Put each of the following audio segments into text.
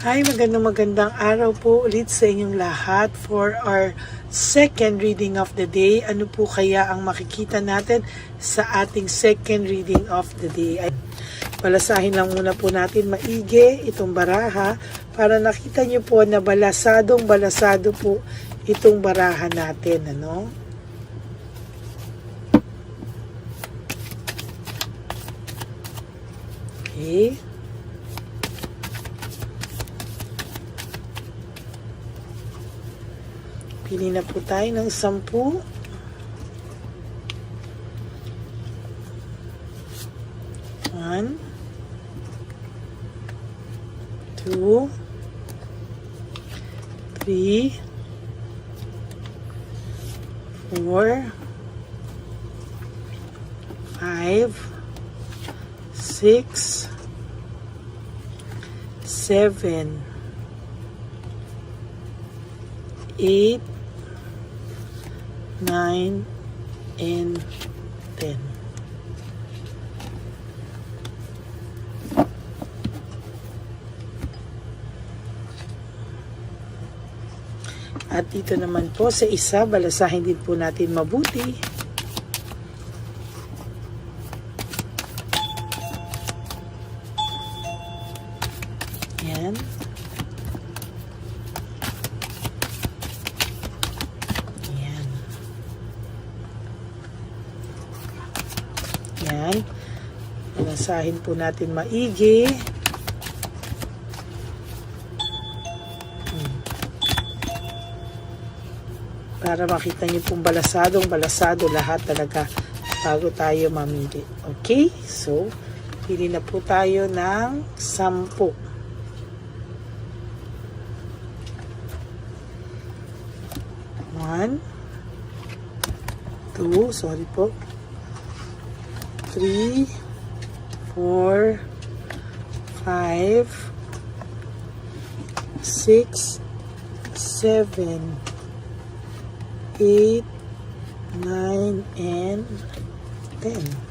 Hi, magandang araw po ulit sa inyong lahat for our second reading of the day. Ano po kaya ang makikita natin sa ating second reading of the day? Balasahin lang muna po natin maigi itong baraha para nakita nyo po na balasado po itong baraha natin. Ano? Okay. Pili na po tayo ng 10. 1, 2, 3, 4, 5, 6, 7, 8, 9, and 10. At dito naman po sa isa, balasahin din po natin mabuti. Yan. Yan. Balasahin po natin maigi. Para makita niyo pong balasado lahat talaga bago tayo mamili. Okay? So, pili na po tayo ng 10. 1, 2, sorry po. 3, 4, 5, 6, 7, 8, 9, and 10.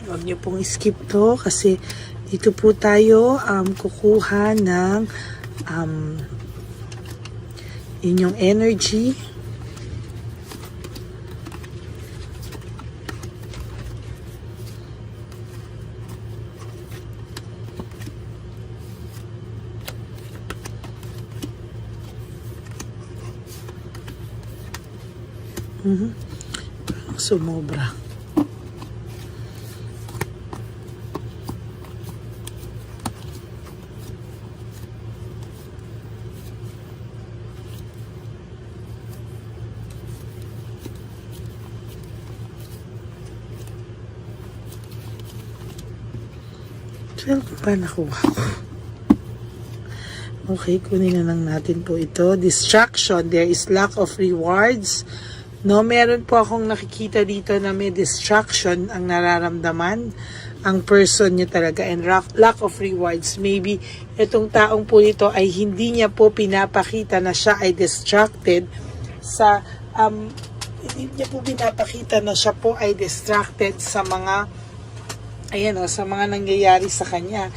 Huwag niyo pong skip to kasi dito po tayo kukuha ng inyong energy. Sumobra. Pa nakuha ko. Okay, kunin na lang natin po ito. Distraction. There is lack of rewards. No, meron po akong nakikita dito na may distraction ang nararamdaman ang person niya talaga and lack of rewards. Maybe itong taong po ito ay hindi niya po pinapakita na siya ay distracted sa hindi niya po pinapakita na siya po ay distracted sa mga sa mga nangyayari sa kanya.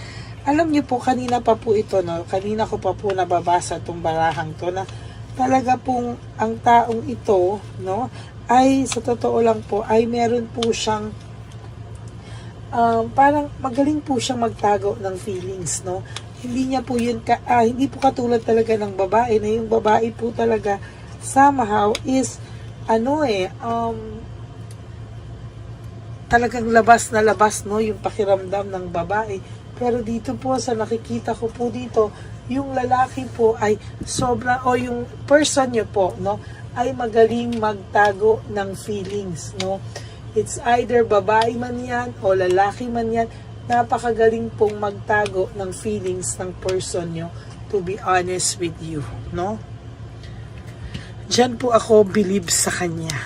Alam niyo po, kanina pa po ito, no? Kanina ko pa po nababasa itong barahang to na talaga pong ang taong ito, no? Ay, sa totoo lang po, ay meron po siyang parang magaling po siyang magtago ng feelings, no? Hindi niya po yun, hindi po katulad talaga ng babae, na yung babae po talaga somehow is, talagang labas na labas, no, yung pakiramdam ng babae. Pero dito po sa nakikita ko po dito, yung lalaki po ay sobra, o yung person nyo po, no, ay magaling magtago ng feelings, no. It's either babae man yan o lalaki man yan, napakagaling pong magtago ng feelings ng person nyo, to be honest with you, no. Diyan po ako believe sa kanya.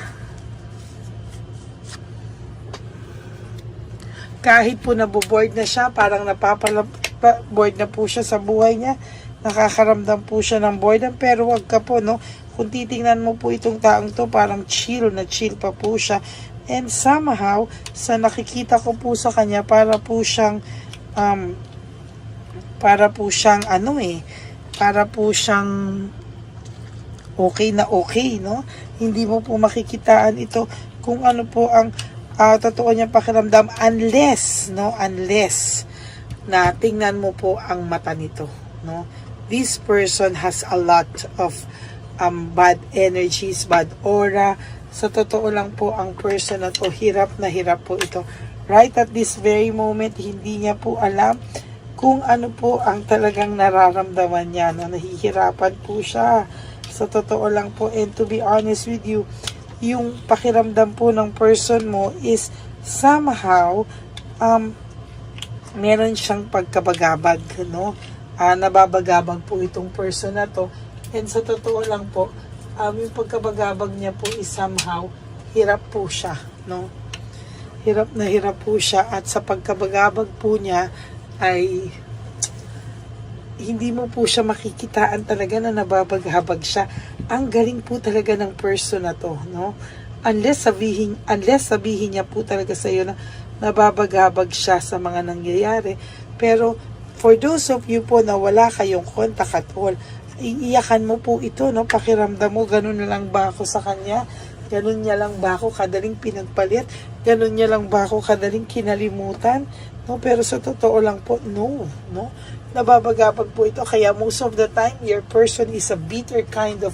Kahit po naboboard na siya, parang bored na po siya sa buhay niya, nakakaramdam po siya ng boredom, pero wag ka po, no? Kung titingnan mo po itong taong to, parang chill pa po siya. And somehow, sa nakikita ko po sa kanya, para po siyang okay, no? Hindi mo po makikitaan ito kung ano po ang totoo niyang pakiramdam unless na tingnan mo po ang mata nito, no? This person has a lot of bad energies, bad aura. Sa totoo lang po, ang person na to, hirap na hirap po ito. Right at this very moment, hindi niya po alam kung ano po ang talagang nararamdaman niya, no? Nahihirapan po siya. Sa totoo lang po, and to be honest with you, yung pakiramdam po ng person mo is somehow meron siyang pagkabagabag, no? Nababagabag po itong person na to, and sa totoo lang po, yung pagkabagabag niya po is somehow hirap po siya, no? Hirap na hirap po siya, at sa pagkabagabag po niya ay hindi mo po siya makikitaan talaga na nababaghabag siya. Ang galing po talaga ng person na to, no? Unless sabihin niya po talaga sa iyo na nababaghabag siya sa mga nangyayari. Pero for those of you po na wala kayong contact at all, iiyakan mo po ito, no? Pakiramdam mo, ganun na lang ba ako sa kanya? Ganun niya lang ba ako kadaling pinagpalit? Ganun niya lang ba ako kadaling kinalimutan? No, pero sa totoo lang po, no? Nababagabag po ito. Kaya most of the time, your person is a bitter kind of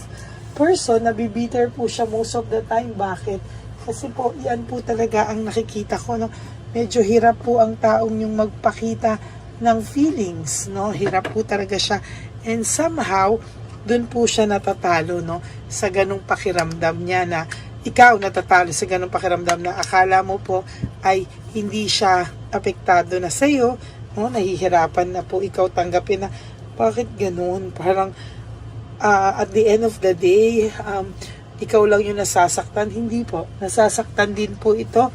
person. Nabibitter po siya most of the time. Bakit? Kasi po, yan po talaga ang nakikita ko, no? Medyo hirap po ang taong yung magpakita ng feelings, no? Hirap po talaga siya. And somehow, dun po siya natatalo, no? Sa ganung pakiramdam niya na ikaw natatalo sa ganung pakiramdam na akala mo po ay hindi siya apektado na sa'yo, no? Nahihirapan na po ikaw tanggapin na bakit ganun? Parang at the end of the day, ikaw lang yung nasasaktan. Hindi po. Nasasaktan din po ito.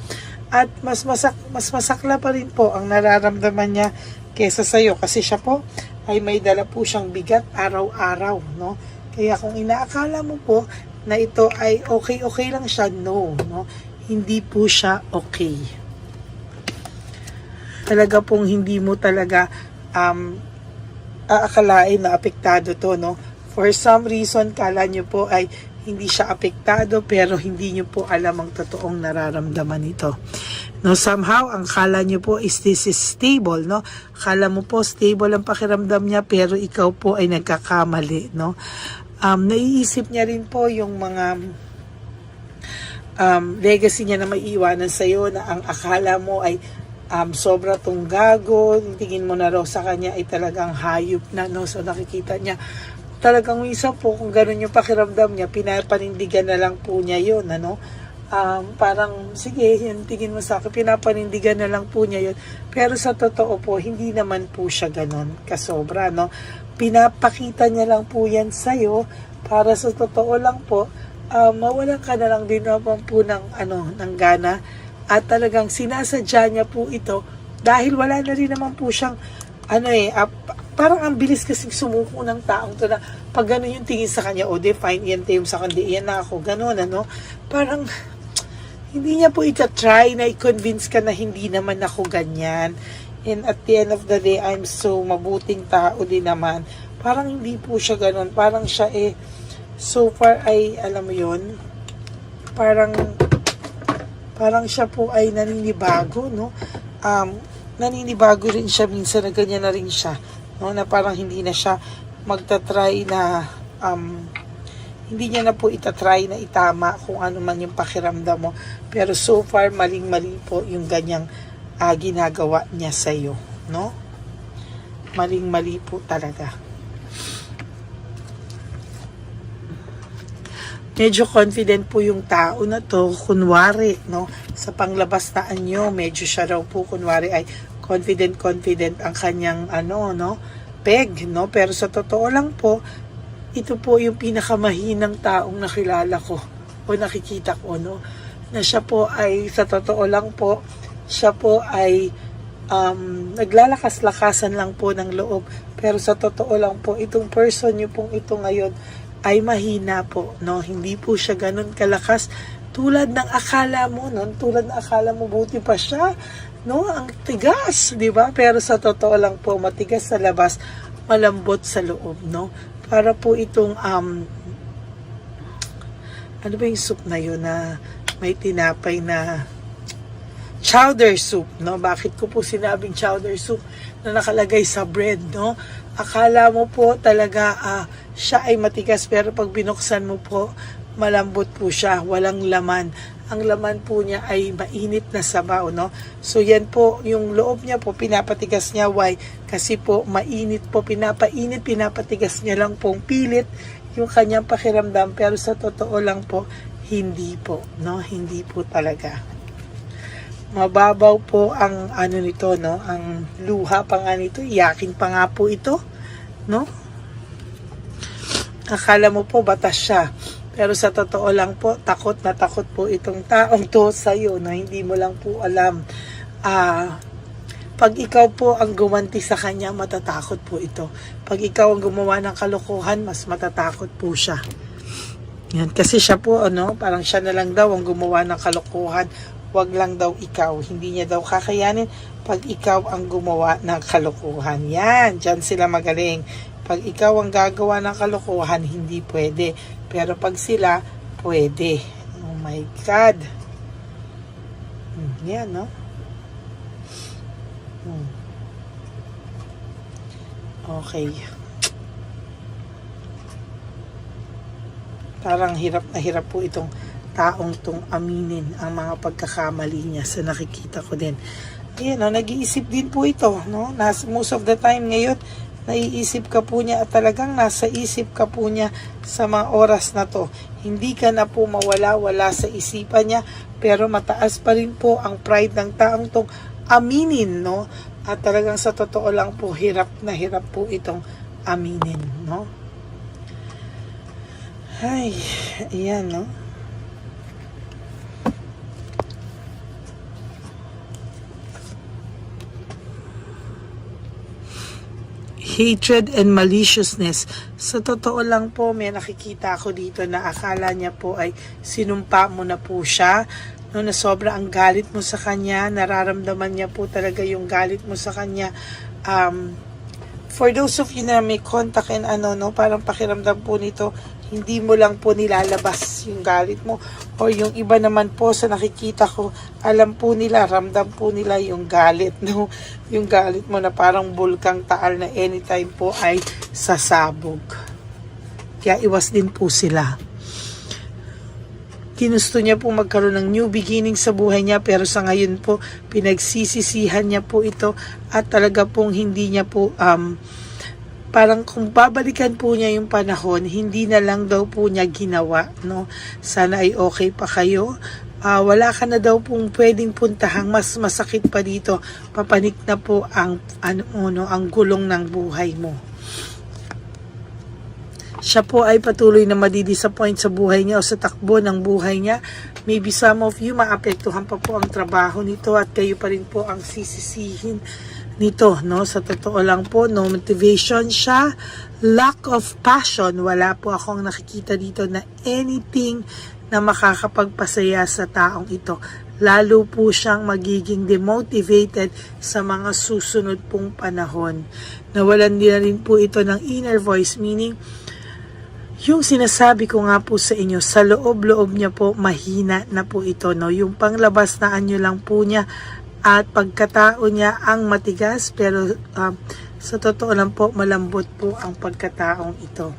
At mas masakla pa rin po ang nararamdaman niya kesa sa'yo. Kasi siya po ay may dala po siyang bigat araw-araw, no? Kaya kung inaakala mo po na ito ay okay lang siya, no? Hindi po siya okay. Talaga pong hindi mo talaga aakalain na apektado to, no? For some reason, kala nyo po ay hindi siya apektado, pero hindi nyo po alam ang totoong nararamdaman nito. No, somehow, ang kala nyo po is this is stable, no? Kala mo po stable ang pakiramdam niya, pero ikaw po ay nagkakamali, no? Naiisip niya rin po yung mga legacy niya na maiiwanan sa'yo, na ang akala mo ay sobra tong gago, tingin mo na raw sa kanya ay talagang hayop na, no? So nakikita niya, talagang minsan po kung gano'n yung pakiramdam niya, pinapanindigan na lang po niya yun, ano? Parang, sige, yun, tingin mo sa akin, pinapanindigan na lang po niya yun. Pero sa totoo po, hindi naman po siya gano'n kasobra, no? Pinapakita niya lang po yan sa'yo, para sa totoo lang po, mawalan ka na lang din naman po ng gana. At talagang sinasadya niya po ito, dahil wala na rin naman po siyang, parang ang bilis kasing sumuko ng taong to na pag gano'n yung tingin sa kanya, fine, yan tayo sa kanya, yan na ako, gano'n, ano? Parang, hindi niya po ita-try na i-convince ka na hindi naman ako ganyan. And at the end of the day, I'm so mabuting tao din naman. Parang hindi po siya gano'n. Parang siya so far ay, alam mo yun, parang siya po ay naninibago, no? Naninibago rin siya minsan na ganyan na rin siya. No, na parang hindi na siya magta-try na hindi niya na po itatry na itama kung ano man yung pakiramdam mo, pero so far maling-mali po yung ganyang ginagawa niya sa iyo, no? Maling-mali po talaga. Medyo confident po yung tao na to, kunwari, no? Sa panglabas na anyo, medyo siya raw po kunwari ay confident ang kanyang peg, no? Pero sa totoo lang po, ito po yung pinakamahinang taong nakilala ko o nakikita ko, no? Na siya po ay, sa totoo lang po, siya po ay naglalakas-lakasan lang po ng loob. Pero sa totoo lang po, itong person nyo pong ito ngayon ay mahina po, no? Hindi po siya ganun kalakas tulad ng akala mo, no? Tulad ng akala mo, buti pa siya, no? Ang tigas, di ba? Pero sa totoo lang po, matigas sa labas, malambot sa loob, no? Para po itong ano ba yung soup na yun na may tinapay na chowder soup, no? Bakit ko po sinabing chowder soup na nakalagay sa bread, no? Akala mo po talaga siya ay matigas, pero pag binuksan mo po, malambot po siya, walang laman. Ang laman po niya ay mainit na sabaw, no? So yan po, yung loob niya po, pinapatigas niya. Why? Kasi po, mainit po, pinapatigas niya lang pong pilit yung kanyang pakiramdam. Pero sa totoo lang po, hindi po, no? Hindi po talaga. Mababaw po ang ano nito, no? Ang luha pa nga nito, iyakin pa nga po ito, no? Akala mo po, batas siya. Pero sa totoo lang po, takot na takot po itong taong to sa'yo, na hindi mo lang po alam. Pag ikaw po ang gumanti sa kanya, matatakot po ito. Pag ikaw ang gumawa ng kalokohan, mas matatakot po siya. Yan, kasi siya po, parang siya na lang daw ang gumawa ng kalokohan. Wag lang daw ikaw. Hindi niya daw kakayanin pag ikaw ang gumawa ng kalokohan. Yan, dyan sila magaling. Pag ikaw ang gagawa ng kalokohan, hindi pwede. Pero pag sila, pwede. Oh my God. Yan, no? Okay. Parang hirap na hirap po itong taong tong aminin ang mga pagkakamali niya sa nakikita ko din. Ayan, no? Nag-iisip din po ito, no? Most of the time ngayon, naiisip ka po niya at talagang nasa isip ka po niya sa mga oras na to. Hindi ka na po mawala-wala sa isipan niya, pero mataas pa rin po ang pride ng taong tong aminin, no? At talagang sa totoo lang po, hirap na hirap po itong aminin, no? Ay, ayan, no? Hatred and maliciousness. Sa totoo lang po, may nakikita ako dito na akala niya po ay sinumpa mo na po siya. No, na sobra ang galit mo sa kanya, nararamdaman niya po talaga yung galit mo sa kanya. For those of you na may contact and parang pakiramdam po nito, hindi mo lang po nilalabas yung galit mo. O yung iba naman po sa nakikita ko, alam po nila, ramdam po nila yung galit, no? Yung galit mo na parang bulkang taal na anytime po ay sasabog. Kaya iwas din po sila. Ginusto niya po magkaroon ng new beginning sa buhay niya, pero sa ngayon po, pinagsisisihan niya po ito at talaga pong hindi niya po, parang kung babalikan po niya yung panahon, hindi na lang daw po niya ginawa, no? Sana ay okay pa kayo. Wala ka na daw pong pwedeng puntahang mas masakit pa dito. Papanik na po ang, ang gulong ng buhay mo. Siya po ay patuloy na madidisappoint sa buhay niya o sa takbo ng buhay niya. Maybe some of you maapektuhan pa po ang trabaho nito at kayo pa rin po ang sisisihin nito, no? Sa totoo lang po, no motivation siya, lack of passion. Wala po akong nakikita dito na anything na makakapagpasaya sa taong ito. Lalo po siyang magiging demotivated sa mga susunod pong panahon. Nawalan din na rin po ito ng inner voice, meaning yung sinasabi ko nga po sa inyo, sa loob-loob niya po, mahina na po ito, no? Yung panglabas na anyo lang po niya at pagkatao niya ang matigas, pero sa totoo lang po, malambot po ang pagkataong ito.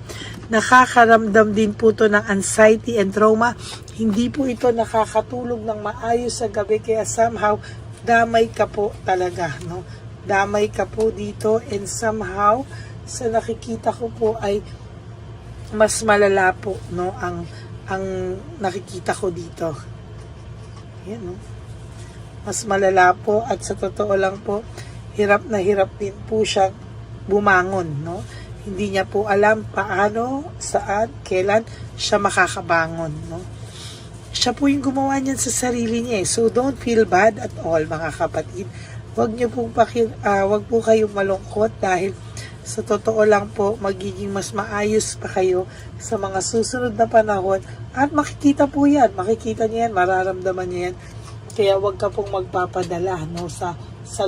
Nakakaramdam din po ito ng anxiety and trauma. Hindi po ito nakakatulog ng maayos sa gabi, kaya somehow, damay ka po talaga, no? Damay ka po dito, and somehow, sa nakikita ko po ay mas malala po, no, ang nakikita ko dito. Yan, no? Mas malala po, at sa totoo lang po, hirap na hirap din po siya bumangon, no? Hindi niya po alam paano, saan, kailan siya makakabangon, no? Siya po yung gumawa niyan sa sarili niya. So don't feel bad at all, mga kapatid. Wag po kayong malungkot dahil sa totoo lang po, magiging mas maayos pa kayo sa mga susunod na panahon. At makikita po yan, makikita niya yan, mararamdaman niya yan. Kaya wag ka pong magpapadala, no, sa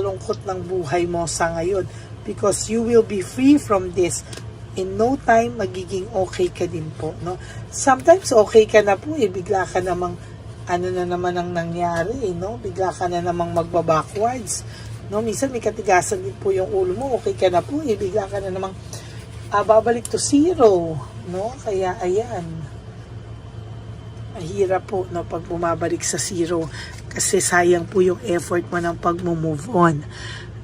lungkot ng buhay mo sa ngayon. Because you will be free from this. In no time, magiging okay ka din po, no. Sometimes okay ka na po, bigla ka namang, ano na naman ang nangyari, no. Bigla ka na namang magbabackwards. No, minsan may katigasan din po yung ulo mo, okay ka na po, bigla ka na namang babalik to zero, no? Kaya ayan, mahirap po, no, pag bumabalik sa zero kasi sayang po yung effort mo ng pag-move on,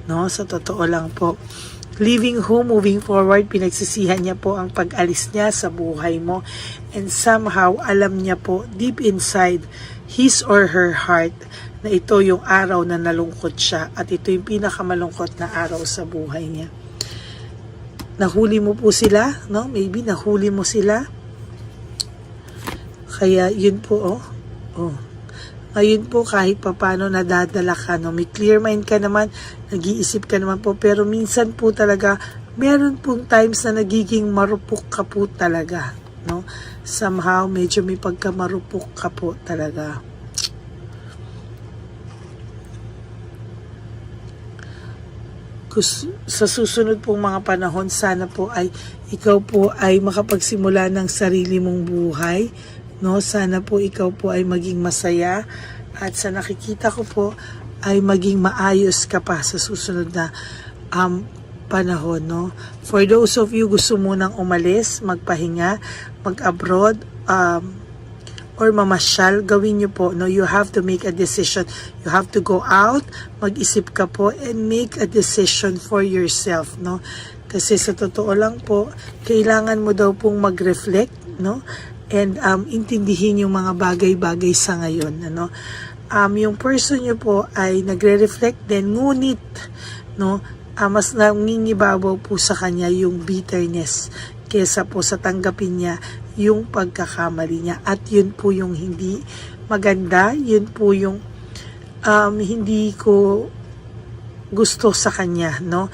no? Sa totoo lang po, leaving home, moving forward, pinagsisihan niya po ang pag-alis niya sa buhay mo, and somehow alam niya po deep inside his or her heart na ito yung araw na nalungkot siya at ito yung pinakamalungkot na araw sa buhay niya. Nahuli mo po sila, no? Maybe nahuli mo sila. Kaya yun po, ngayon po kahit papano nadadala ka, no? May clear mind ka naman, nag-iisip ka naman po, pero minsan po talaga meron pong times na nagiging marupok ka po talaga, no? Somehow medyo may pagkamarupok ka po talaga. Sa susunod pong mga panahon, sana po ay ikaw po ay makapagsimula ng sarili mong buhay, no? Sana po ikaw po ay maging masaya at sa nakikita ko po ay maging maayos ka pa sa susunod na panahon, no? For those of you gusto munang umalis, magpahinga, mag-abroad, or mamasyal, gawin nyo po, no? You have to make a decision. You have to go out, mag-isip ka po, and make a decision for yourself, no? Kasi sa totoo lang po, kailangan mo daw pong mag-reflect, no? And intindihin yung mga bagay-bagay sa ngayon, ano? Yung person nyo po ay nagre-reflect din, ngunit, no? Mas nangingibabaw po sa kanya yung bitterness kesa po sa tanggapin niya yung pagkakamali niya, at yun po yung hindi maganda, yun po yung hindi ko gusto sa kanya, no?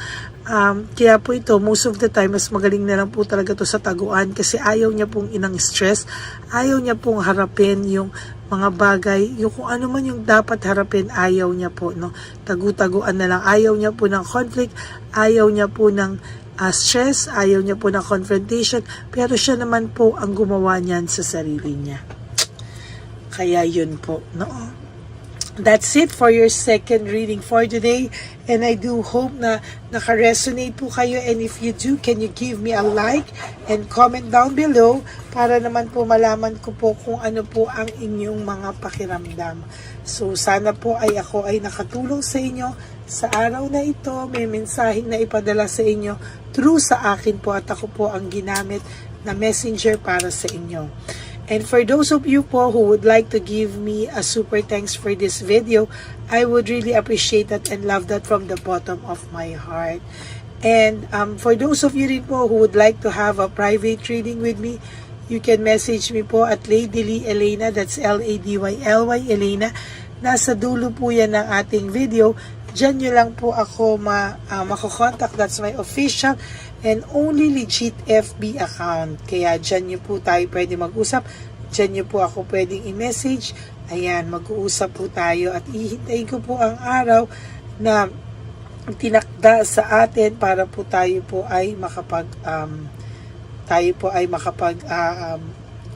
Kaya po ito, most of the time, mas magaling na lang po talaga to sa taguan kasi ayaw niya pong inang stress, ayaw niya pong harapin yung mga bagay, yung kung ano man yung dapat harapin, ayaw niya po, no? Tagu-taguan na lang, ayaw niya po ng conflict, ayaw niya po ng stress, ayaw niya po ng confrontation, pero siya naman po ang gumawa niyan sa sarili niya. Kaya yun po, no? That's it for your second reading for today, and I do hope na naka-resonate po kayo, and if you do, can you give me a like and comment down below para naman po malaman ko po kung ano po ang inyong mga pakiramdam. So sana po ay ako ay nakatulong sa inyo sa araw na ito, may mensaheng na ipadala sa inyo through sa akin po, at ako po ang ginamit na messenger para sa inyo. And for those of you po who would like to give me a super thanks for this video, I would really appreciate that and love that from the bottom of my heart. And for those of you rin po who would like to have a private reading with me, you can message me po at Lady Lee Elena, that's L-A-D-Y-L-Y Elena. Nasa dulo po yan ng ating video. Diyan nyo lang po ako makakontak. That's my official and only legit FB account. Kaya dyan nyo po tayo pwede mag-usap. Dyan nyo po ako pwedeng i-message. Ayan, mag-uusap po tayo. At ihintayin ko po ang araw na tinakda sa atin para po tayo po ay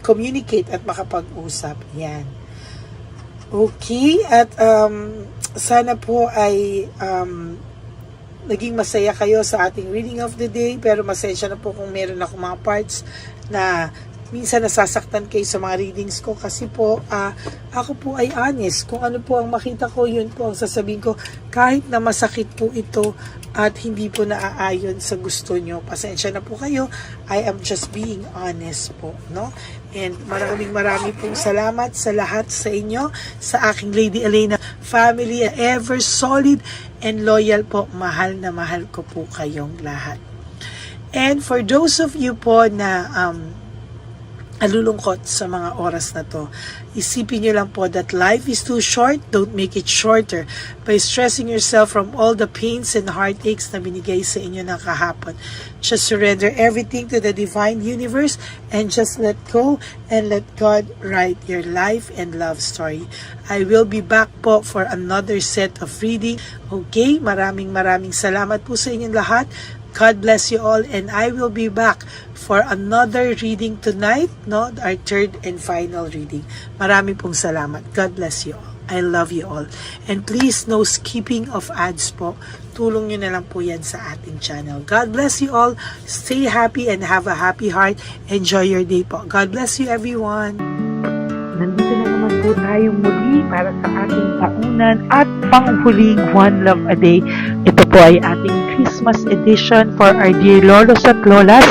communicate at makapag-usap. Yan. Okay, at sana po ay naging masaya kayo sa ating reading of the day, pero masensya na po kung meron ako mga parts na minsan nasasaktan kayo sa mga readings ko kasi po ako po ay honest. Kung ano po ang makita ko, yun po ang sasabihin ko, kahit na masakit po ito at hindi po naaayon sa gusto nyo. Pasensya na po kayo. I am just being honest po, no? And maraming pong salamat sa lahat sa inyo, sa aking Lady Elena family, ever solid and loyal po. Mahal na mahal ko po kayong lahat. And for those of you po na alulungkot sa mga oras na to, isipin nyo lang po that life is too short. Don't make it shorter by stressing yourself from all the pains and heartaches na binigay sa inyo ng kahapon. Just surrender everything to the divine universe and just let go and let God write your life and love story. I will be back po for another set of reading. Okay, maraming salamat po sa inyong lahat. God bless you all, and I will be back for another reading tonight, no? Our third and final reading. Marami pong salamat. God bless you all. I love you all. And please, no skipping of ads po. Tulong nyo na lang po yan sa ating channel. God bless you all. Stay happy and have a happy heart. Enjoy your day po. God bless you, everyone. Nandito na naman po tayong muli para sa ating taunan at panghuling One Love a Day. Ito po ay ating Christmas edition for our dear lolos at lolas.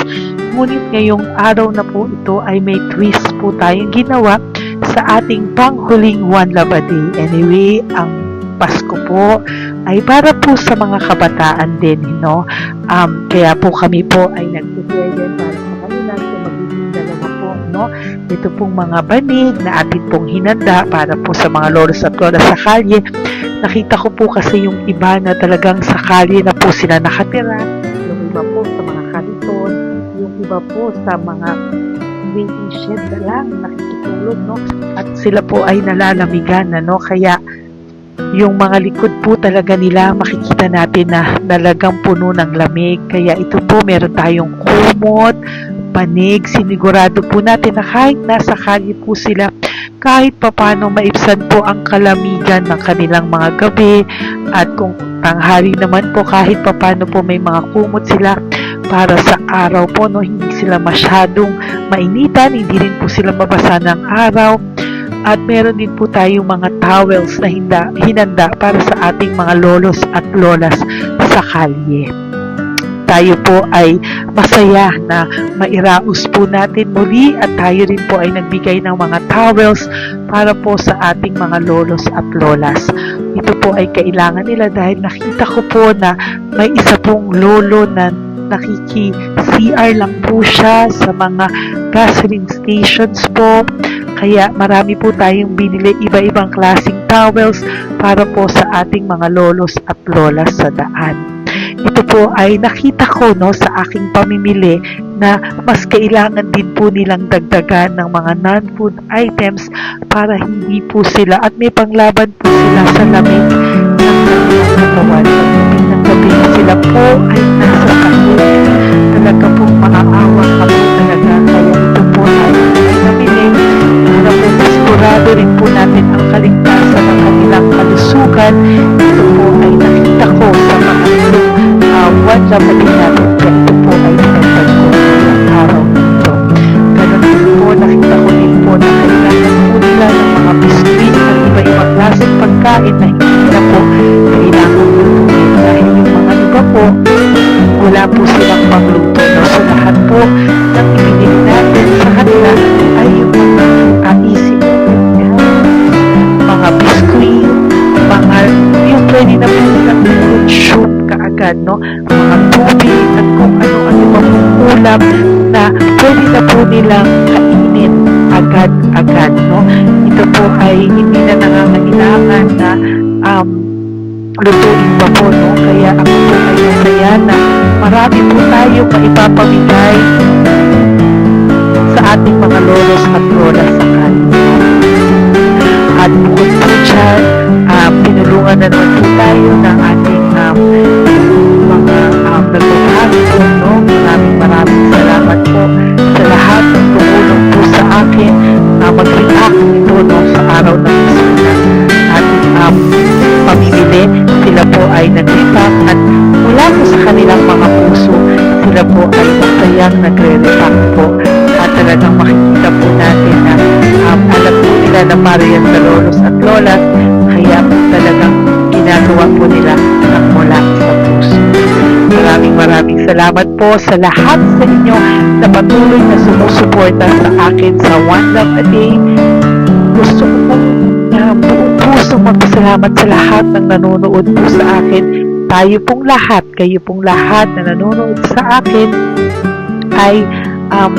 Ngunit ngayong araw na po ito ay may twist po tayong ginawa sa ating panghuling One Love a Day. Anyway, ang Pasko po ay para po sa mga kabataan din, no? Kaya po kami po ay nag-prepare din para sa kanila sa magiging dalawa po, no? Ito pong mga banig na atin pong hinanda para po sa mga lolos at lolas sa kalye. Nakita ko po kasi yung iba na talagang sa kalye na po sila nakatira, yung iba po sa mga kariton, yung iba po sa mga waiting shed na lang nakikitulog, no? At sila po ay nalalamigan, no? Kaya yung mga likod po talaga nila makikita natin na talagang puno ng lamig. Kaya ito po meron tayong kumot, panig, sinigurado po natin na kahit nasa kalye po sila, kahit papano maibsan po ang kalamigan ng kanilang mga gabi, at kung tanghali naman po kahit papano po may mga kumot sila para sa araw po, no, hindi sila masyadong mainitan, hindi rin po sila mabasa ng araw. At meron din po tayong mga towels na hinanda para sa ating mga lolos at lolas sa kalye. Tayo po ay masaya na mairaos po natin muli at tayo rin po ay nagbigay ng mga towels para po sa ating mga lolos at lolas. Ito po ay kailangan nila dahil nakita ko po na may isa pong lolo na nakiki-CR lang po siya sa mga gasoline stations po. Kaya marami po tayong binili iba-ibang klaseng towels para po sa ating mga lolos at lolas sa daan. Ito po ay nakita ko, no, sa aking pamimili na mas kailangan din po nilang dagdagan ng mga non-food items para hindi po sila at may panglaban po sila sa lamig ng kanilang katawan. Pagdating ng gabi sila po ay nasa kahit talaga pong maaawa ka po talaga. Kaya ito po ay namili para po sigurado rin po natin ang kaligtasan ng kanilang kalusugan. Ito po ay nakita ko sa mga One Love a Day natin. Kaya ito po ay pinagdag ko ng araw nito. Ganun din po, nakita ko din po na kailangan po nila ng mga biskuit at iba-ibang klaseng pagkain na hindi na po kailangan lutuin. Dahil yung mga iba po, wala po silang pangluto. No? So lahat po ng ibinili natin sa kanila ay yung mga easy mga biskuit, mga yung pwede na po nilang fruit soup kaagad, no? Mga tubig at kung ano-ano pang ulam na pwede na po nilang kainin agad-agad, no? Ito po ay hindi na nangangailangan na lutuin pa po, no? Kaya ako po ay masaya na marami po tayo maipapamigay sa ating mga lolos at lolas sa kanila. At bukod po dyan, pinulungan na naman po tayo ng ating mga nagbabago po, no? Maraming salamat po sa lahat ng tumulong po sa akin na mag-react ito, no, sa araw ng Pasko na ating pamimili. Sila po ay nag-react at mula po sa kanilang mga puso, sila po ay masayang nagre-react po. At talagang makikita po natin na alam po nila na para yan sa lolos at lolas, kaya talagang ginagawa po nila ng mula sa puso. Maraming salamat po sa lahat sa inyo na patuloy na sumusuporta sa akin sa One Love a Day. Gusto ko pong buong pusong magpasalamat sa lahat ng nanonood po sa akin. Tayo pong lahat, kayo pong lahat na nanonood sa akin, ay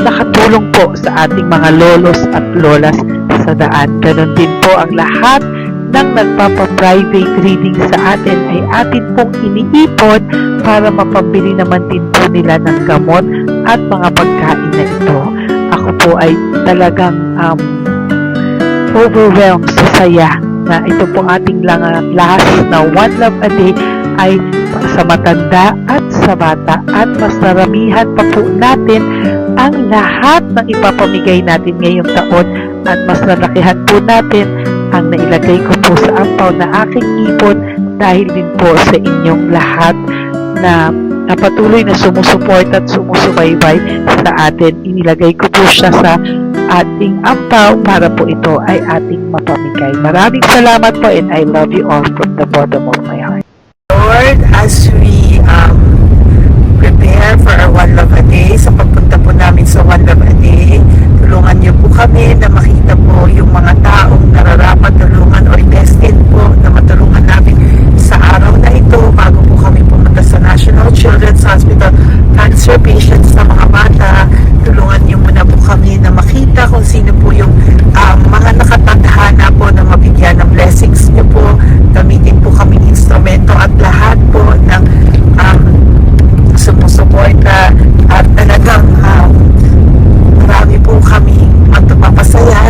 nakatulong po sa ating mga lolos at lolas sa daan. Ganon din po ang lahat ng nagpapa-private reading sa atin ay atin pong iniipon para mapambili naman din po nila ng gamot at mga pagkain na ito. Ako po ay talagang overwhelmed sa saya na ito po ating lahat na One Love a Day ay sa matanda at sa bata, at mas maramihan pa po natin ang lahat ng ipapamigay natin ngayong taon, at mas nalakihan po natin ang nailagay ko po sa ampaw na aking ipon dahil din po sa inyong lahat na patuloy na sumusuport at sumusubaybay sa atin. Inilagay ko po siya sa ating ampaw para po ito ay ating mapamigay. Maraming salamat po, and I love you all from the bottom of my heart. Lord, as we prepare for our One Love a Day, sa pagpunta po namin sa One Love a Day, tulungan niyo po kami na makita po yung mga taong nararapat tulungan o destined po na matulungan namin sa araw na ito bago po kami pumunta sa National Children's Hospital. Cancer patients sa mga bata, tulungan niyo muna po kami na makita kung sino po yung mga nakatadhana po na mabigyan ng blessings niyo po. Gamitin po kaming instrumento at lahat po ng sumusuporta, at talagang marami po kami magpapasaya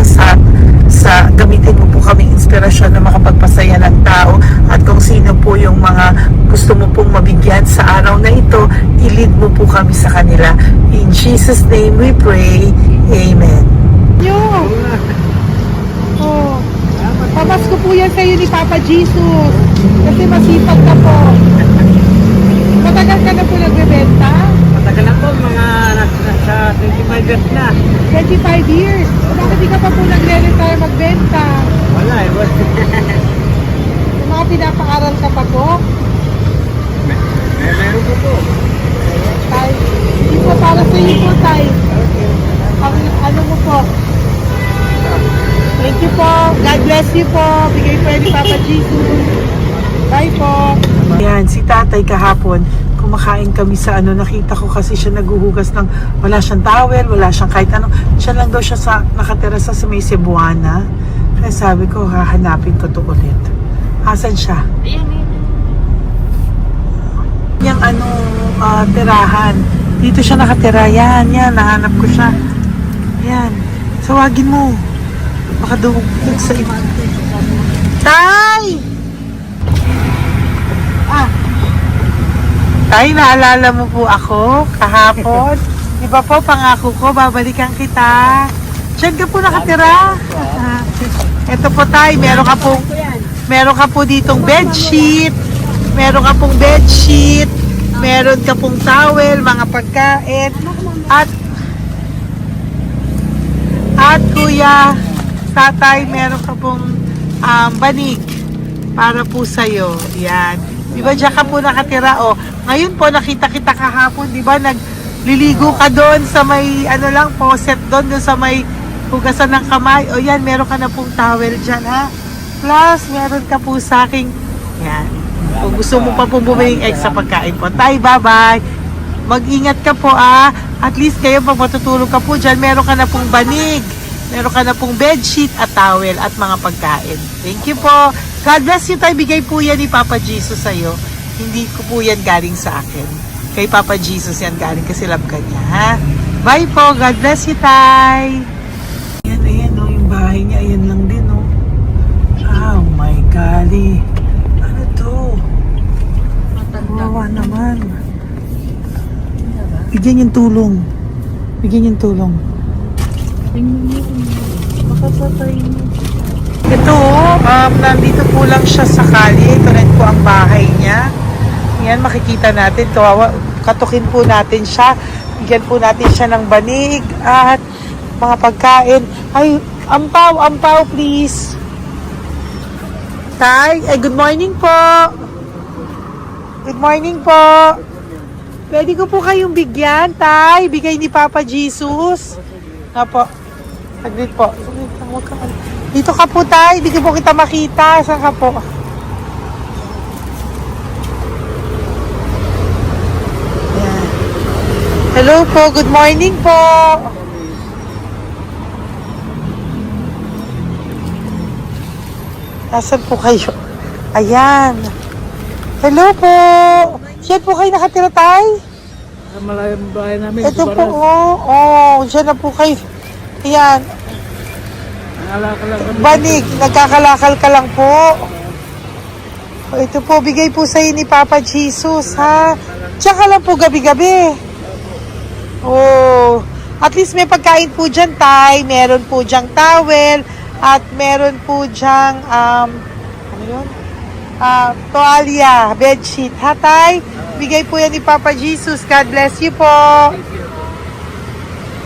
sa gamitin mo po kaming inspirasyon na makapagpasaya ng tao, at kung sino po yung mga gusto mo pong mabigyan sa araw na ito, i-lead mo po kami sa kanila. In Jesus' name we pray. Amen. Oh, pamasko po yan sa'yo ni Papa Jesus. Kasi masipag ka po. Matagal ka na po nagbebenta? Matagal na po, mga nasa 25 years na. 25 years. Bakit di ka pa po nagre-retire magbenta? Wala eh, boss. Yung mga pinapaaral ka pa po? Meron po po. Tay, hindi po para sa iyo po, Tay. Ang ano mo po? Thank you po. God bless you po. Bigay po yan ni Papa Jesus. Bye po. Yan, si tatay kahapon, kumakain kami sa nakita ko kasi siya naguhugas ng, wala siyang towel, wala siyang kahit ano. Siya lang daw siya nakatira sa may Cebuana. Kaya sabi ko, hahanapin ko to ulit. Asan siya? Yung tirahan. Dito siya nakatira. Yan, nahanap ko siya. Yan. Sawagin mo. Baka dumugtog sa iba. Tay! Tay, naalala mo po ako kahapon? Di ba po, pangako ko, babalikan kita. Diyan ka po nakatira. Ito po, Tay, meron ka po ditong bedsheet. Meron ka pong bedsheet. Meron ka pong towel, mga pagkain. At kuya, tatay, meron ka pong banig para po sa'yo. Yan. Di ba diyan ka po nakatira? O, ngayon po nakita kita kahapon, di ba nagliligo ka doon sa may faucet doon sa may hugasan ng kamay. O yan, meron ka na pong towel dyan, ha? Plus, meron ka po sa aking, yan. Kung gusto mo pa po bumili extra pagkain po. Tay, bye-bye. Mag-ingat ka po, At least kayo, pag matutulog ka po dyan, meron ka na pong banig. Meron ka na pong bedsheet at towel at mga pagkain. Thank you po. God bless you, Tay. Bigay po yan ni Papa Jesus sa'yo. Hindi ko po yan galing sa akin. Kay Papa Jesus yan galing kasi love ka niya, ha? Bye po. God bless you, Tay. Ayan, yung bahay niya. Ayan lang din, Oh my golly. Ano to? Wawa naman. Bigyan yung tulong. Makapatay mo. Ito, nandito po lang siya sa kalye. Ito rin po ang bahay niya. Yan, makikita natin. Katukin po natin siya. Bigyan po natin siya ng banig at mga pagkain. Ay, ampaw, please. Tay, good morning po. Good morning po. Pwede ko po kayong bigyan, Tay. Bigay ni Papa Jesus. Po. Saglit po. Dito ka po, Tay. Hindi ko po kita makita. Saan ka po? Ayan. Hello po, good morning po. Nasaan po kayo? Ayan. Hello po. Diyan po kayo nakatira, tay? Sa malayang bahay namin. Ito po, diyan na po kayo. Ayan. Naalala lang kami. Banig, nagkakalakal ka lang po. Ito po, bigay po sa'yo ni Papa Jesus, ha? Tsaka lang po gabi-gabi. Oh, at least may pagkain po dyan, tay. Meron po dyang towel. At meron po dyang, ano yun? Toalya, bedsheet. Ha, tay? Bigay po yan ni Papa Jesus. God bless you po.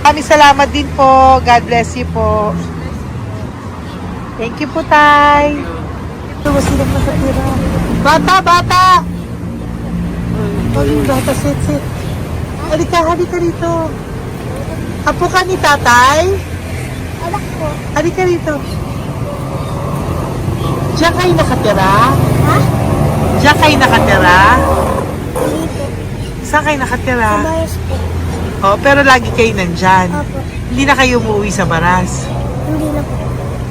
Kami salamat din po. God bless you po. Thank you po, tay. Ito, silang nakatira. Bata, bata! Oh, yung bata, sit. Halika rito. Apo ka ni tatay? Anak ko. Halika rito. Diyan kayo nakatira? Ha? Diyan kayo nakatira? Dito. Saan kayo nakatira? Bayas po. Oh, pero lagi kayo nandyan. Opo. Hindi na kayo umuwi sa Baras. Hindi na po.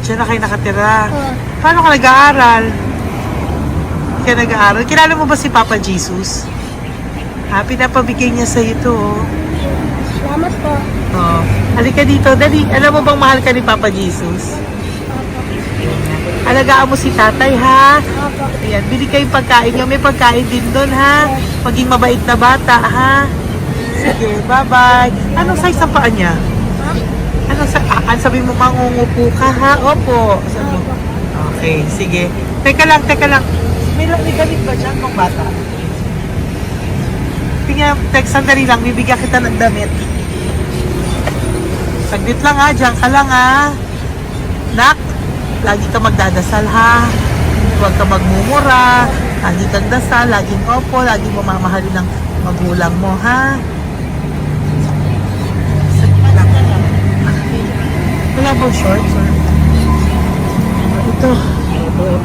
Diyan na kayo nakatira. Oo. Paano ka nag-aaral? Hindi ka nag-aaral? Kilala mo ba si Papa Jesus? Ha, pinapabigay niya sa ito. Salamat po. Oh. Halika dito, dali. Alam mo bang mahal ka ni Papa Jesus? Alagaan mo si tatay, ha? Opo. Ayan, bili kayong pagkain nyo. May pagkain din doon, ha? Maging mabait na bata, ha? Sige, bye-bye. Anong size ang paa niya? Sabi mo, mangungupo ka, ha? Opo. Sabi mo. Okay, sige. Teka lang. May gamit ba dyan ng bata? Tingnan, sandali lang. Bibigyan kita ng damit. Saglit lang, ha? Diyan ka lang, ha? Nak, lagi ka magdadasal, ha? Huwag ka magmumura. Lagi kang dasal. Laging opo. Laging mamamahalin ng magulang mo, ha? Saglit lang. Wala bang shorts? Ito.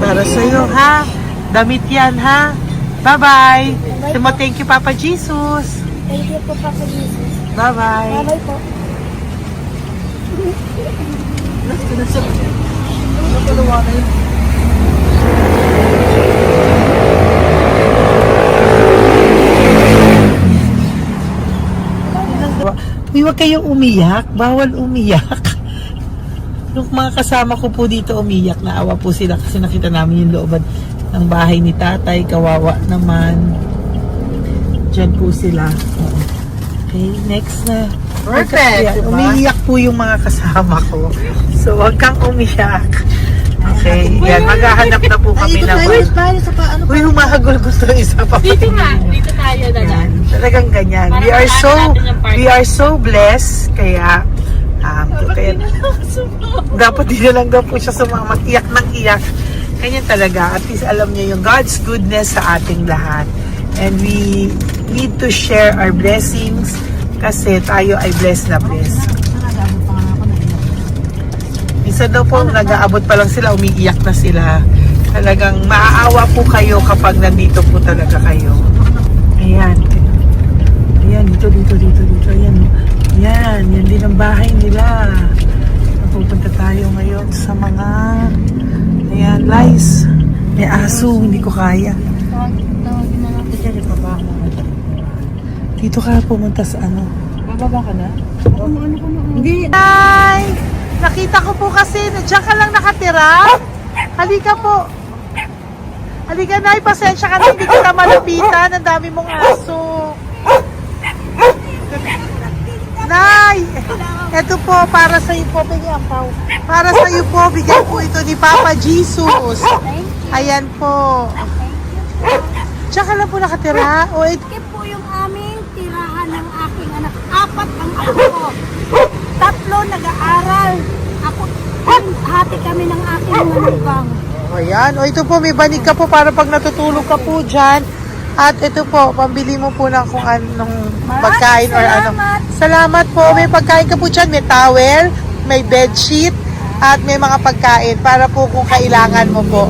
Para sa'yo, ha? Damit yan, ha? Bye-bye. Sabi mo, thank you, Papa Jesus. Thank you po, Papa Jesus. Bye-bye. Bye-bye po. Uy, huwag kayong umiyak. Bawal umiyak. Yung mga kasama ko po dito umiyak, naawa po sila kasi nakita namin yung looban ng bahay ni tatay. Kawawa naman. Diyan po sila. Oo. Okay, next na. Perfect, Yan, diba? umiiyak po yung mga kasama ko. So, huwag kang umiyak. Okay, yan. Maghahanap na po kami ng... Uy, humahagol gusto isa pa. Dito tayo na Yan, talagang ganyan. We are so blessed. Kaya, dapat di na lang daw po siya sumama. Iyak ng iyak. Ganyan talaga. At least alam niya yung God's goodness sa ating lahat. And we need to share our blessings kasi tayo ay blessed na blessed. Minsan daw po, nag-aabot pa lang sila, umiiyak na sila. Talagang maaawa po kayo kapag nandito po talaga kayo. Ayan. Ayan, dito. Ayan. Yan din ang bahay nila. Pupunta tayo ngayon sa mga ayan, lice. May aso, hindi ko kaya. Dito ka pumunta sa ano? Bababa ka na? Hindi. Hi! Nakita ko po kasi, diyan ka lang nakatira. Halika po. Halika, Nay, pasensya ka na, hindi kita malapitan. Ang dami mong aso. Nay, eto po, para sa iyo po, para sa iyo po, bigay po ito ni Papa Jesus. Ayan po. Diyan ka lang po nakatira. O, Ito po yung aming tirahan ng aking anak. 4 ang anak ko. 3 nag-aaral. Ako, hati kami ng aking manugang. ayan. O, ito po, may banig ka po para pag natutulog ka po dyan. At ito po, pambili mo po ng kung anong pagkain or ano. Salamat po. May pagkain ka po dyan. May towel, may bedsheet, at may mga pagkain para po kung kailangan mo po.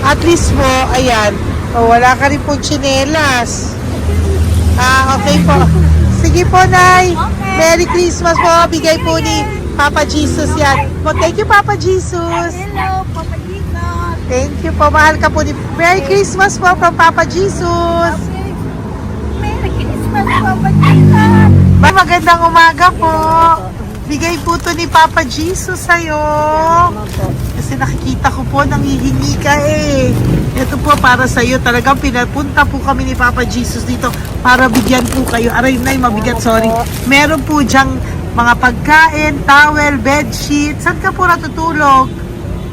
At least mo, ayan. O, wala ka rin po tsinelas. Okay po. Sige po, Nay. Okay. Merry Christmas po. Bigay po ni Papa Jesus yan. Po, thank you, Papa Jesus. Hello, Papa Jesus. Thank you po. Mahal ka po ni... Merry Christmas po from Papa Jesus. Okay. Merry Christmas, Papa Jesus. Magandang umaga po. Bigay po to ni Papa Jesus sa'yo. Kasi nakikita ko po, nanghihingi ka eh. Ito po para sa'yo. Talagang pinapunta po kami ni Papa Jesus dito para bigyan po kayo. Aray, Nay, mabigat, sorry. Meron po diyang mga pagkain, towel, bedsheet. Saan ka po natutulog?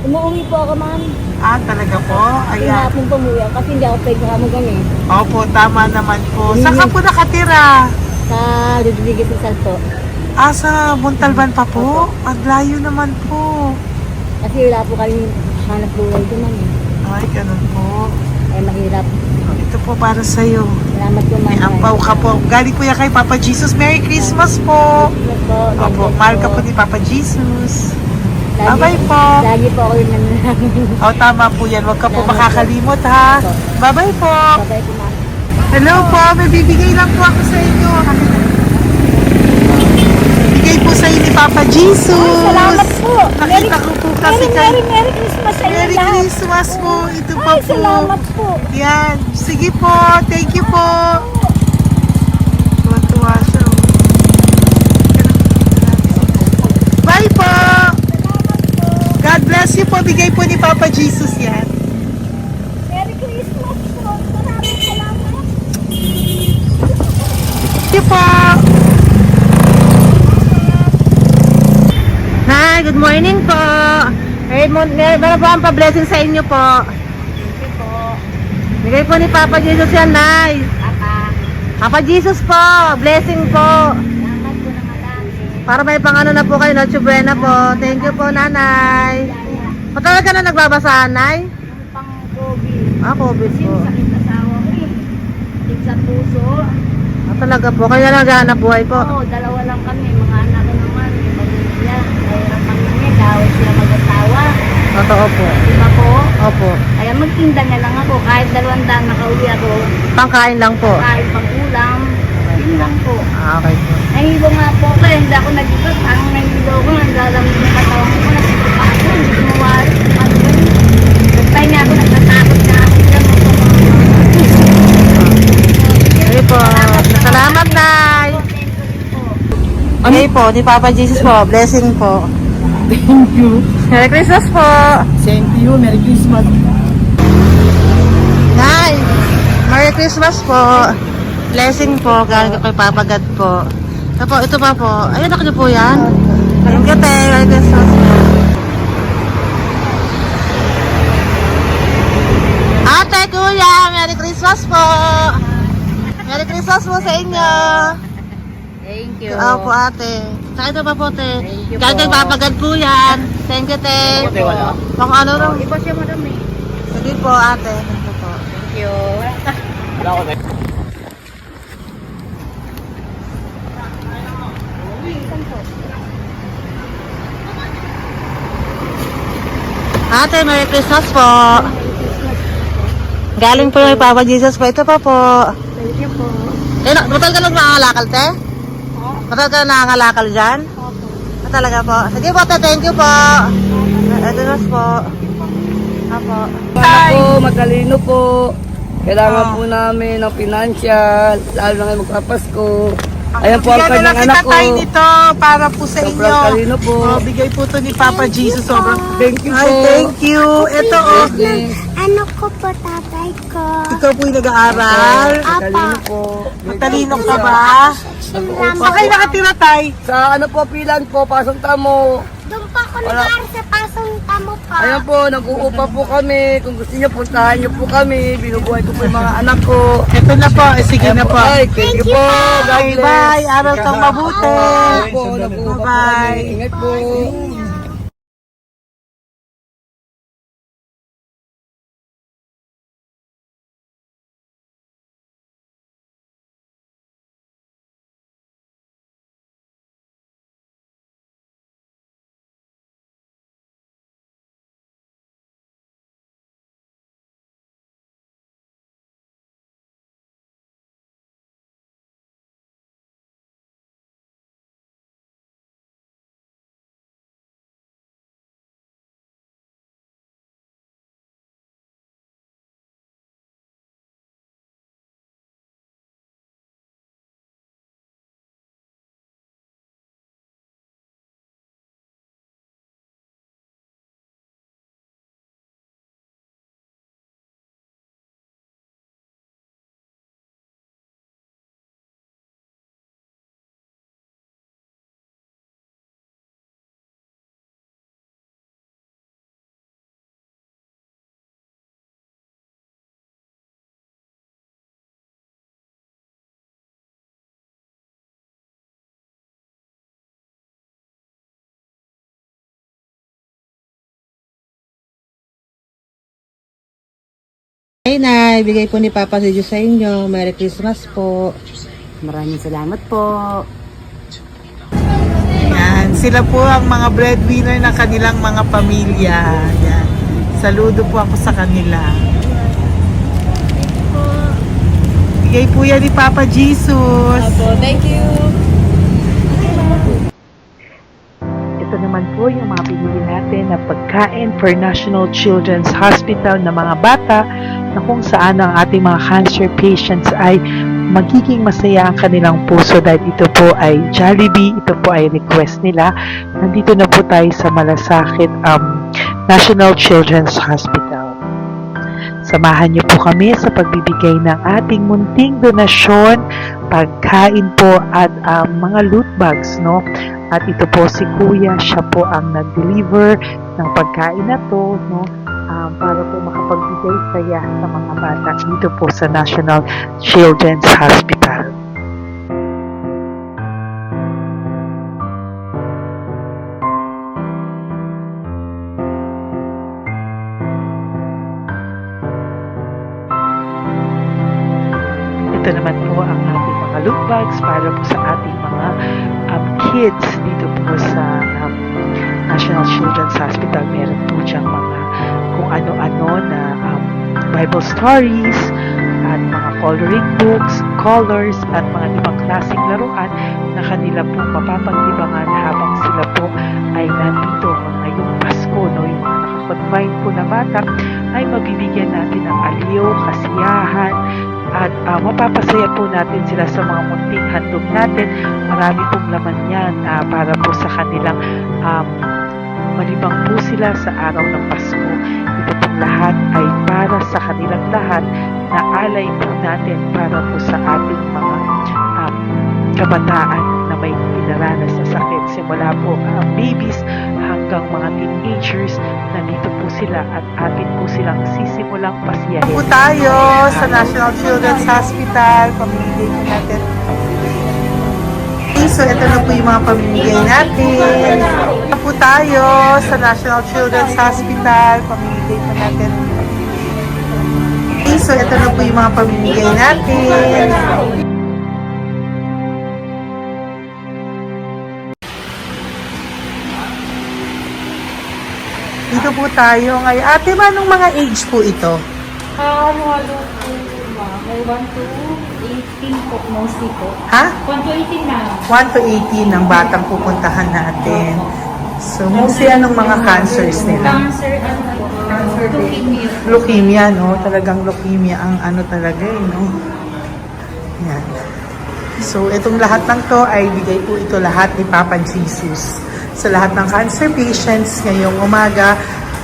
Umuwi po ako, ma'am. Ah, talaga po? Ayan. Pinapong pumuya kasi hindi ako pwede kamagan eh. Opo, tama naman po. Saan ka po nakatira? Sa Rodriguez sa Salto. Ah, sa Montalban pa po? Ang layo naman po. Kasi wala po kami hanap buhay ko, ma'am. Ay, ganun po. Eh, mahirap. Ito po para sa'yo. Salamat po, ma'am. May ampaw ka po. Galing po yan kay Papa Jesus. Merry Christmas po. Opo, mahal ka po ni Papa Jesus. Bye-bye po. Lagi po ako yung nananamin. O, tama po yan. Huwag ka po makakalimot, ha? Bye-bye po. Babay po, ma'am. Hello po. May bibigay lang po ako sa inyo. Bigay po sa inyo ni Papa Jesus. Salamat po. Nakita ko po kasi kay... Merry Christmas sa inyo Merry lahat. Christmas po. Ito pa Ay, po. salamat po. Yan. Sige po. Thank you po. Tuwa-tuwa siya. Bye po. God bless you po. Bigay po ni Papa Jesus yan. Merry Christmas po. Salamat. Thank you po. Hi, good morning po. Meron po ang pa-blessing sa inyo po. Thank you po. Bigay po ni Papa Jesus yan, Nay. Papa. Papa Jesus po, blessing po. Salamat po ng malaki. Para may pang-ano na po kayo, Noche Buena po. Thank you po, Nanay. Patagal ka na nagbabasahan, Nay? Pang-COVID. Ah, COVID po. Sakit asawa ko eh. Sakit sa puso. Ah, talaga po. Kaya naghahanap buhay po. Oo, dalawa lang kami. Mga anak ko naman. May pamilya. Mahirap kami ngayon. Dahil sila mag-asawa. Totoo po. Diba po? Opo. Kaya magtinda na lang ako. Kahit 200 nakauwi ako. Pangkain lang po. Kahit pang ulam. Yun lang po. Ah, okay po. Nahilo nga po ako. Hindi ako nag-ibat. Ang nahilo ko. Naglalamig ng katawan ko. Nagsipa ako. Hindi ko mawari. Nagpay nga ako. Nagtatakot na ako. Diyan mo po mga Sige po. Salamat, Nay. Okay po, ni Papa Jesus po. Blessing po. Thank you. Merry Christmas po. Same to you. Merry Christmas. Nay, Merry Christmas po. Blessing po, galing kay Papa God po. Ito pa po. Ayun, ako niyo po yan. Thank you, te. Merry Christmas po. Ate, kuya, Merry Christmas po. Merry Christmas po sa inyo. Thank you. Opo, ate. Saka ito pa po, te. Thank you Galing kay po. Papa God po yan. Thank you, te. Ate, wala. Pang ano lang. Iba siya madami. Sige po, ate. Thank you po. Thank you. Wala ko. Ate, Merry Christmas po. Galing po kay Papa Jesus po. Ito pa po. Thank you po. Matagal ka lang nangangalakal, te? Matagal ka lang nangangalakal dyan? Talaga po. Sige po, te. Thank you po. Merry Christmas po. Apo. Po, matalino po. Kailangan po namin ng financial. Lalo na ngayon magpapasko. Ayan po ang Bigyan na lang kanyang anak kita ko. tayo nito para po sa Sobrang inyo. talino po. Bigay po to ni Papa Jesus. Sobrang Thank you Ay, po. thank you. Ito oh. Ano ko po tatay ko? Ikaw po yung nag-aaral. Matalino po. Matalino ka ba? Saan kayo nakatira, tay? Sa ano po, pilan po, pasong tamo. Doon po ako nag-aaral sa pasong tamo po. Ayan po, nag-uupa po kami. Kung gusto niyo, puntahan niyo po kami. Binubuhay ko po yung mga anak ko. Ito na po. Sige na po. Ay, thank you po. God Bye, bless. bye. Aral kang mabuti. Ayan po, nag-uupa po Bye-bye. kami. Ingat po. Ay, Nay, bigay po ni Papa si Diyos sa inyo. Merry Christmas po. Maraming salamat po. Yan, sila po ang mga breadwinner ng kanilang mga pamilya. Yan. Saludo po ako sa kanila. Bigay po yan ni Papa Jesus. Thank you. Ito naman po yung mga pinili natin na pagkain for National Children's Hospital na mga bata na kung saan ang ating mga cancer patients ay magiging masaya ang kanilang puso dahil ito po ay Jollibee, ito po ay request nila. Nandito na po tayo sa Malasakit National Children's Hospital. Samahan niyo po kami sa pagbibigay ng ating munting donasyon, pagkain po at mga loot bags, no? At ito po si Kuya, siya po ang nag-deliver ng pagkain na to, no? Para po makapagbigay saya sa mga bata dito po sa National Children's Hospital. Ito naman po ang ating mga loot bags para po sa ating mga kids dito po sa National Children's Hospital. Meron po diyang mga kung ano-ano na Bible stories at mga coloring books, colors at mga ibang klaseng laruan na kanila po mapapagdibangan habang sila po ay nandito ngayong Pasko, no? Yung mga nakakonfine po na bata ay mabibigyan natin ng aliw, kasiyahan, at mapapasaya po natin sila sa mga munting handog natin. Marami pong laman yan para po sa kanilang malibang po sila sa araw ng Pasko. Ito pong lahat ay para sa kanilang lahat na alay po natin para po sa ating mga kabataan na may pinaranas na sakit. Simula po babies hanggang mga teenagers, nandito po sila at atin po silang sisimulang pasiyahin. Po tayo sa National Children's Hospital. Pamimigay po natin. So, ito na po yung mga pamimigay natin. Ito po tayo sa National Children's Hospital. Pamimigay po natin. So, ito na po yung mga pamimigay natin. Dito po tayo ngayon. Ate, anong mga age po ito? Ano po, may 1 to 18 po, mostly po. Ha? 1 to 18 na. 1 to 18 ang batang pupuntahan natin. So, mostly anong mga cancers nila? Cancer, ano po, leukemia. Leukemia, no? Talagang leukemia ang ano talaga, no? Yan. So, itong lahat ng to ay bigay po ito lahat ni Papa Jesus sa lahat ng cancer patients ngayong umaga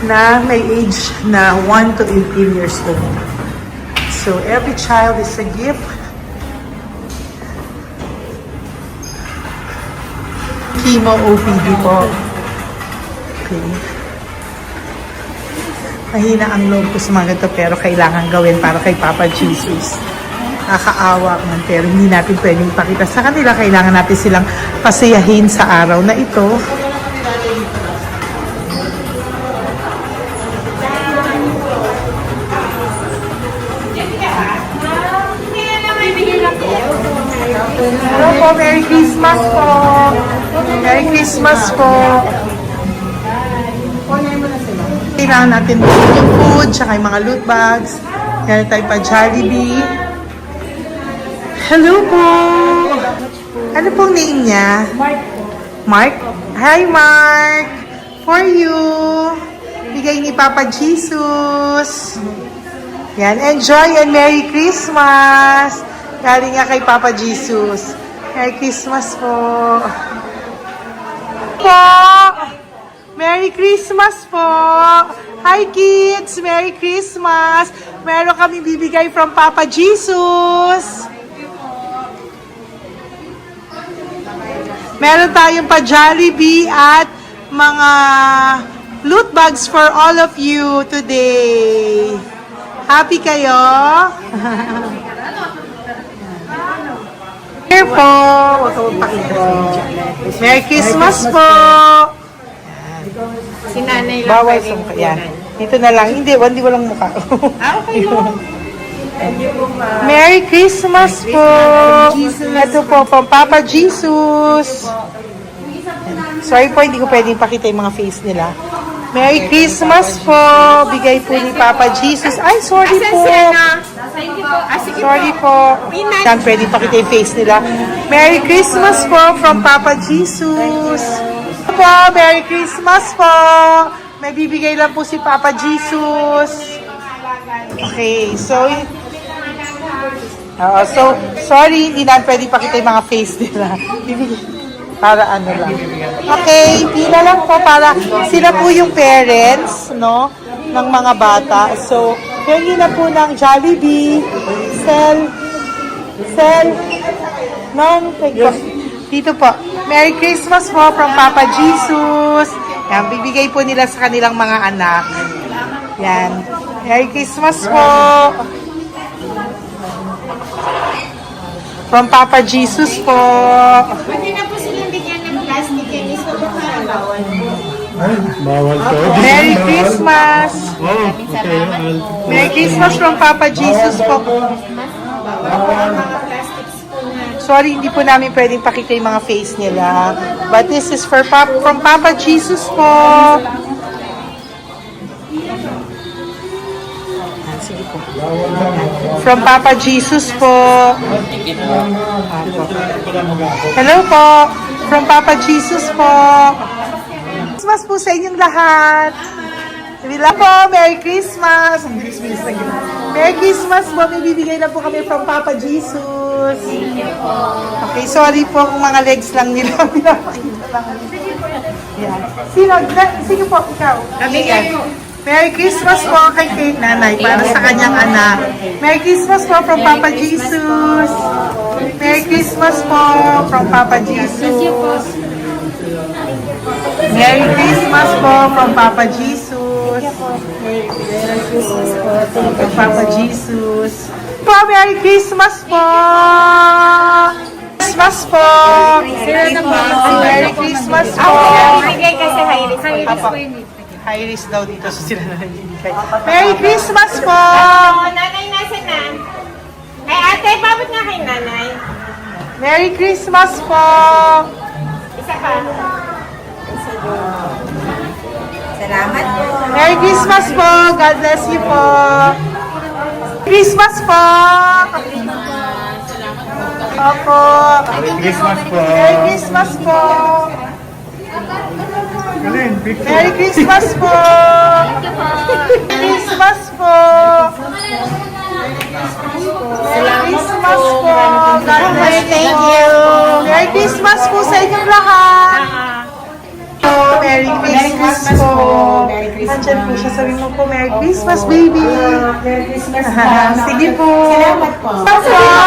na may age na 1 to 18 years old. So, every child is a gift. Chemo OPD po. Okay. Mahina ang loob ko sa mga ganito pero kailangan gawin para kay Papa Jesus. Nakakaawa man pero hindi natin pwedeng ipakita sa kanila. Kailangan natin silang pasayahin sa araw na ito. Hello po, Merry Christmas po. Merry Christmas po. Kailangan natin yung food, tsaka yung mga loot bags. Yan tayo pa Jollibee. Hello po. Ano pong name niya? Mark po. Mark? Hi, Mark. For you. Bigay ni Papa Jesus. Yan, enjoy and Merry Christmas. Galing nga kay Papa Jesus. Merry Christmas po. Merry Christmas po. Hi kids, Merry Christmas. Meron kami bibigay from Papa Jesus. Meron tayong pa Jollibee at mga loot bags for all of you today. Happy kayo? Here po. Huwag ka magpakita sa media. Merry Christmas po. Si nanay lang Bawal pwedeng sa yan. kunan. Dito na lang. Hindi, walang mukha. Okay Merry Christmas po! Ito po, from Papa Jesus. Sorry po, hindi ko pwedeng pakita yung mga face nila. Merry Christmas po! Bigay po ni Papa Jesus. Ay, sorry po! Sorry po. Yan, pwedeng pakita yung face nila. Merry Christmas po from Papa Jesus. Po, Merry Christmas po! May bibigay lang po si Papa Jesus. Okay, so sorry, hindi na pwede pakita yung mga face nila. Para ano lang. Okay, pila lang po para sila po yung parents, no, ng mga bata. So, hingi na po ng Jollibee, Sel, dito po. Merry Christmas po from Papa Jesus. Yan, bibigay po nila sa kanilang mga anak. Yan. Merry Christmas po. From Papa Jesus po. Pwede na po silang bigyan ng plastic and iso po para bawal po. Bawal to. Merry Christmas. Oh, okay. Merry Christmas from Papa Jesus po. Mga plastics po na. Sorry, hindi po namin pwedeng pakita yung mga face nila. But this is from Papa Jesus po. Sige po. From Papa Jesus po. Hello po. From Papa Jesus po. Christmas po sa inyong lahat. Wala po, Merry Christmas. Merry Christmas po. May bibigay na po kami from Papa Jesus. Okay, sorry po kung mga legs lang nila. Pinapakita lang. Yan. Sino po? Ikaw. Ayan. Merry Christmas po kay nanay para sa kanyang anak. Merry Christmas po from Papa Jesus. Merry Christmas po from Papa Jesus. Merry Christmas po from Papa Jesus. Merry Christmas po from Papa Jesus. Po, Merry Christmas po. Christmas po. Merry Christmas po. Bigay kasi high-risk. High-risk po yun. High risk daw dito so sila na nagbibigay. Merry Christmas po! Nanay, nasa na? Ay, ate, babot nga kay nanay. Merry Christmas po! Isa pa. Salamat po. Merry Christmas po! God bless you po! Christmas po! Opo! Merry Christmas po. Merry Christmas po! Merry Christmas po! Christmas po! Merry Christmas po! God bless you! Merry Christmas po sa inyong lahat! Merry Christmas po! Nandyan po siya. Sabi mo po, Merry Christmas, baby! Merry Christmas sige po! Salamat po!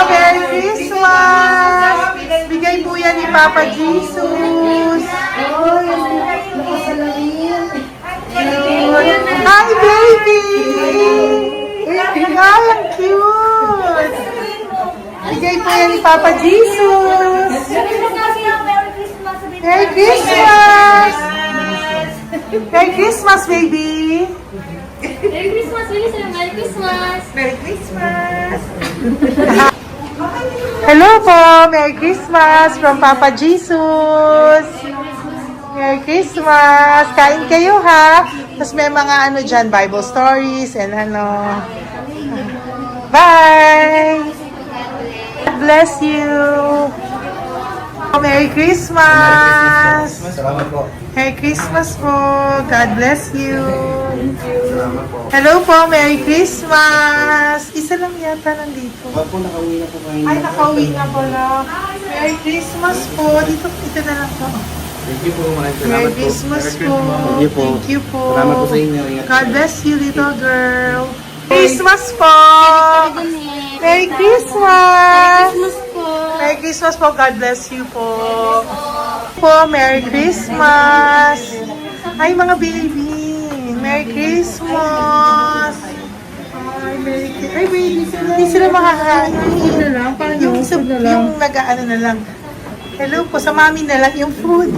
Merry Christmas! Bigay po yan ni Papa Jesus! Hi, baby! Hi, ang cute! Bigay po yan ni Papa Jesus! Merry Christmas! Merry Christmas, baby! Merry Christmas, Wilson. Merry Christmas. Merry Christmas! Hello po! Merry Christmas from Papa Jesus! Merry Christmas! Kain kayo ha! Tapos may mga ano dyan, Bible stories and ano. Bye! God bless you! Merry Christmas! Salamat po. Merry Christmas po! God bless you! Hello po! Merry Christmas! Isa lang yata nandito. Opo, nakauwi na po kayo. Ay, nakauwi na pala. Merry Christmas po! Dito na lang po. Thank you po. Maraming salamat Merry po. Christmas Merry po. Thank you po. Thank you po. Salamat po sa inyo. Ingat God bless you, little girl. Christmas po! Merry Christmas! Merry Christmas po. God bless you po. Merry Christmas! Ay, mga baby! Merry Christmas! Ay, Merry Christmas! Ay, baby sila. Hindi sila makakain. Yung nag-ano na lang. Hello po, sa mami na lang yung food.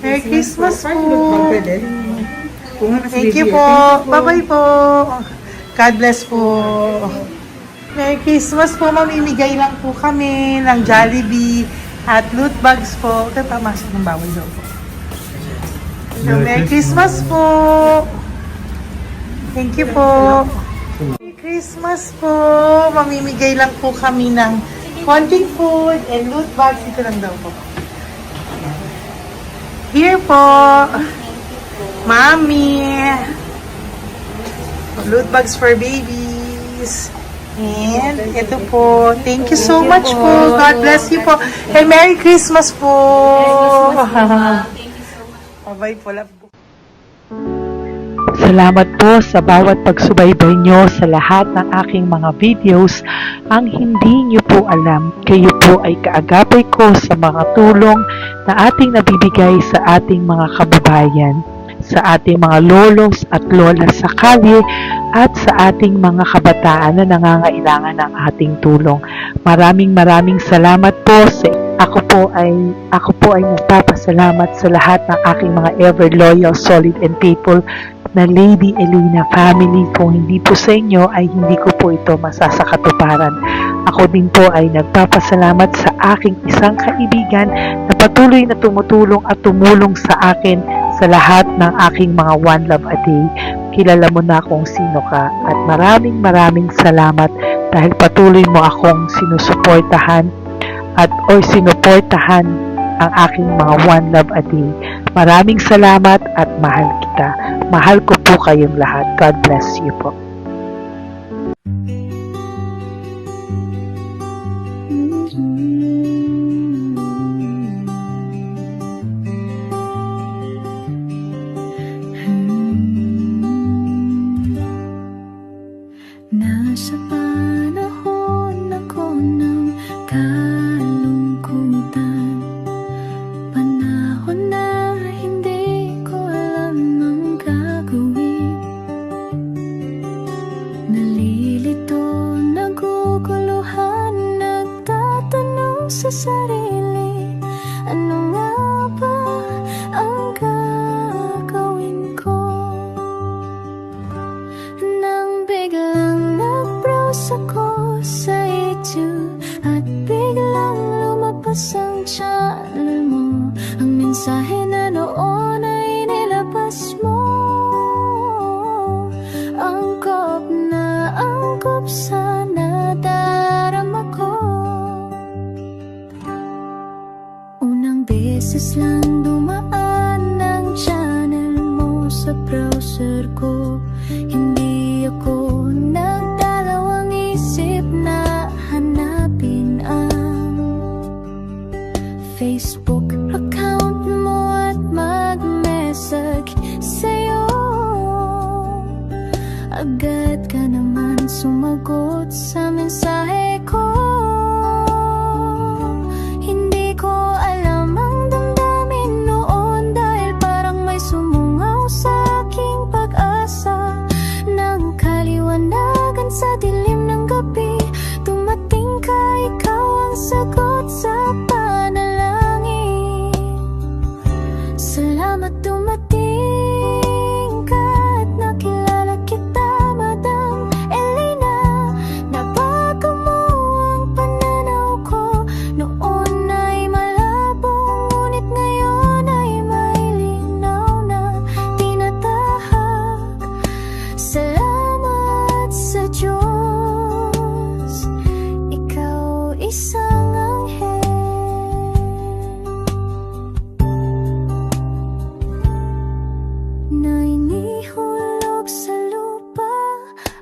Merry Christmas po. Thank you po. Bye-bye po. God bless po. Merry Christmas po. Mamimigay lang po kami ng Jollibee at loot bags po. Kapamasok ng bawal daw po. So, Merry Christmas po. Thank you po. Merry Christmas po. Mamimigay lang po kami ng konting food and loot bags. Ito lang daw po. Here po. Mami. Loot bags for babies. And ito po. Thank you so much po. God bless you po. And Merry Christmas po. Bye po. Love po. Salamat po sa bawat pagsubaybay nyo sa lahat ng aking mga videos. Ang hindi nyo po alam, kayo po ay kaagapay ko sa mga tulong na ating nabibigay sa ating mga kababayan, sa ating mga lolos at lola sa kalye, at sa ating mga kabataan na nangangailangan ng ating tulong. Maraming salamat po sa ako po ay nagpapasalamat sa lahat ng aking mga ever loyal, solid and faithful na Lady Elena family. Kung hindi po sa inyo ay hindi ko po ito masasakatuparan. Ako din po ay nagpapasalamat sa aking isang kaibigan na patuloy na tumutulong at tumulong sa akin sa lahat ng aking mga One Love a Day. Kilala mo na kung sino ka at maraming salamat dahil patuloy mo akong sinusuportahan o sinuportahan ang aking mga One Love a Day. Maraming salamat at mahal kita. Mahal ko po kayong lahat. God bless you po. Nasa panahon ako ng kalungkutan, panahon na hindi ko alam ang gagawin. Nalilito, naguguluhan, nagtatanong sa sarili, ano nga ba ang gagawin ko? Nang biglang nag-browse ako sa YouTube at biglang lumabas ang channel mo, ang mensahe na noon ay nilabas mo. Angkop sa nadarama ko. Unang beses lang dumaan ang channel mo sa browser ko. Hindi ako nagdalawang isip na hanapin ang Facebook account mo at mag-message sa'yo. Agad ka naman sumagot sa mensahe ko. Hindi ko alam ang damdamin noon dahil parang may sumungaw sa aking pag-asa. Nang kaliwanagan sa dilim ng gabi, dumating ka, ikaw ang sagot sa panalangin. Salamat dumating ka at nakilala kita, Madam Elena. Nabago mo ang pananaw ko. Noon ay malabo, ngunit ngayon ay may linaw na tinatahak. Salamat sa Diyos, ikaw isang anghel na inihulog sa lupa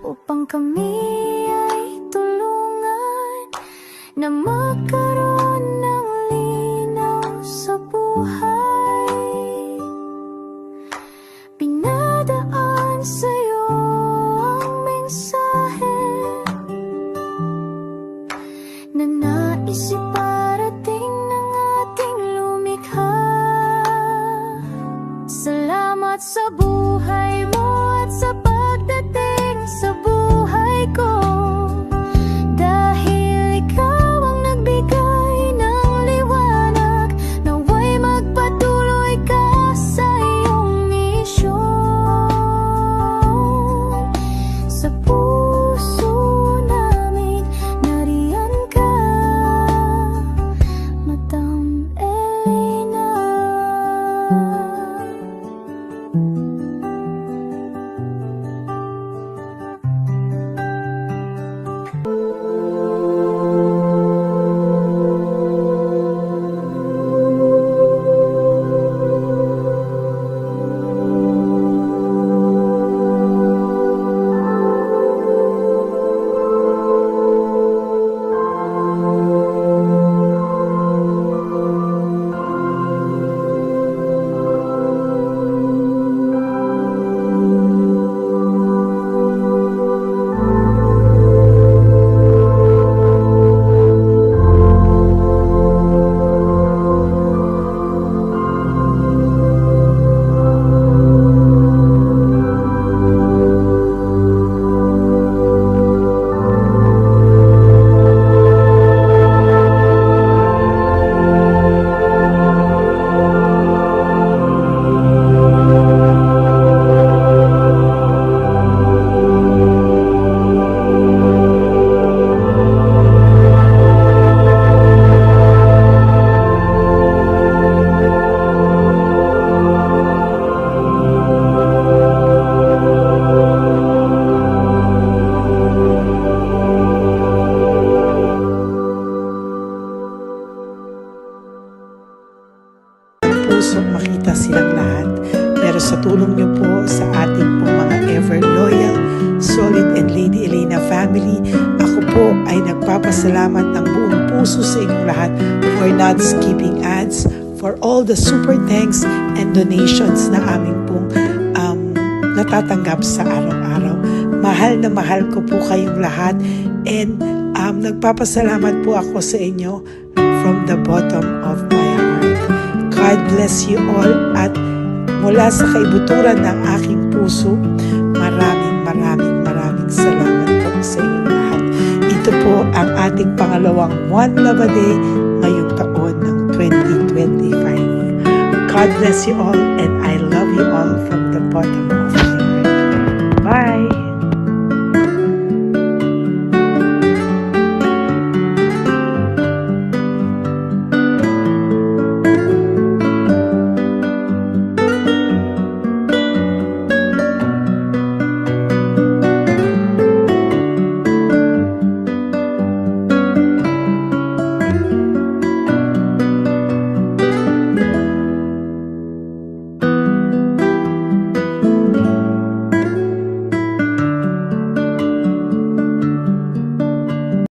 upang kami ay tulungan na magkaroon ng linaw sa buhay. Pinadaan sa'yo ang mensahe na nais iparating ng ating lumikha. Salamat sa buhay mo at sa pagdating sa buhay ko, dahil ikaw ang nagbigay Ako po ay nagpapasalamat ng buong puso sa inyong lahat for not skipping ads, for all the super thanks and donations na aming pong natatanggap sa araw-araw. Mahal na mahal ko po kayong lahat, and nagpapasalamat po ako sa inyo from the bottom of my heart. God bless you all, at mula sa kaibuturan ng aking puso, maraming salamat po sa inyong lahat. Ito po ang ating pangalawang One Love a Day ngayong taon ng 2025. God bless you all, and I love you all from the bottom of my heart. Bye!